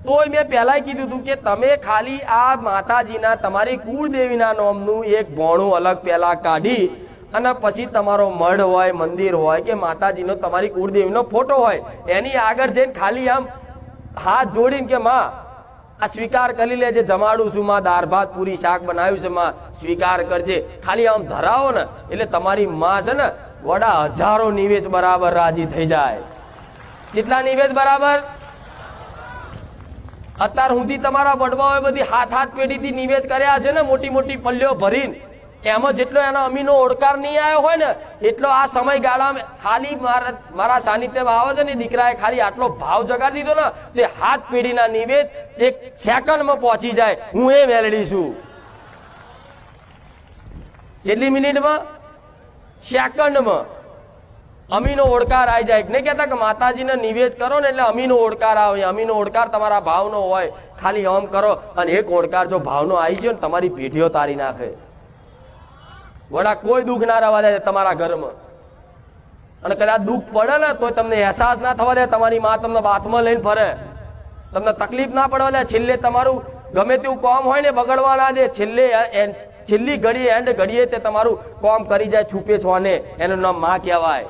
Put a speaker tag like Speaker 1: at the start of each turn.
Speaker 1: તોય મેં પહેલા કીધું હતું કે તમે ખાલી આ માતાજીના તમારી કુળદેવીના નામનું એક ભોણું અલગ પહેલા કાઢી અને પછી તમારો મઢ હોય મંદિર હોય કે માતાજીનો તમારી કુળદેવીનો ફોટો હોય એની આગળ જઈને ખાલી આમ હાથ જોડીને કે માં આ સ્વીકાર કરી લેજે, જમાડું છું માં, દાળ ભાત પૂરી શાક બનાવ્યું છે માં, સ્વીકાર કરજે, ખાલી આમ ધરાવો ને એટલે તમારી માં છે ને વડા હજારો નિવેદ બરાબર રાજી થઈ જાય. કેટલા નિવેદ બરાબર? અત્યાર સુધી તમારા વડવાઓએ બધી હાથ પેઢીથી નિવેદ કર્યા છે ને, મોટી મોટી પલ્લીઓ ભરીને, એમાં જેટલો એનો અમીનો ઓળકાર નહીં આવ્યો હોય ને એટલો આ સમયગાળામાં ખાલી મારા સાનિધ્યમાં આવે છે ને દીકરાએ ખાલી આટલો ભાવ જગાડી દીધો ને તે હાથ પેઢીના નિવેદ એક સેકન્ડમાં પહોંચી જાય. હું એ મેળવી છું. કેટલી મિનિટમાં? સેકન્ડમાં અમીનો ઓળકાર આવી જાય. નહીં કહેતા કે માતાજીને નિવેદ કરો ને એટલે અમીનો ઓળકાર આવે. અમીનો ઓળકાર તમારા ભાવનો હોય, ખાલી આમ કરો અને એક ઓળકાર જો ભાવનો આવી ગયો ને તમારી પેઢીઓ તારી નાખે. વડા કોઈ દુઃખ ના રહેવા દે તમારા ઘરમાં. અને કદાચ દુઃખ પડે ને તો તમને અહેસાસ ના થવા દે તમારી માં તમને બાથમાં લઈને ફરે, તમને તકલીફ ના પડવા દે. છેલ્લે તમારું ગમે તેવું કામ હોય ને બગડવા ના દે. છેલ્લી ઘડીએ એન્ડ ઘડીએ તે તમારું કામ કરી જાય, છૂપે છોને, એનું નામ માં કહેવાય.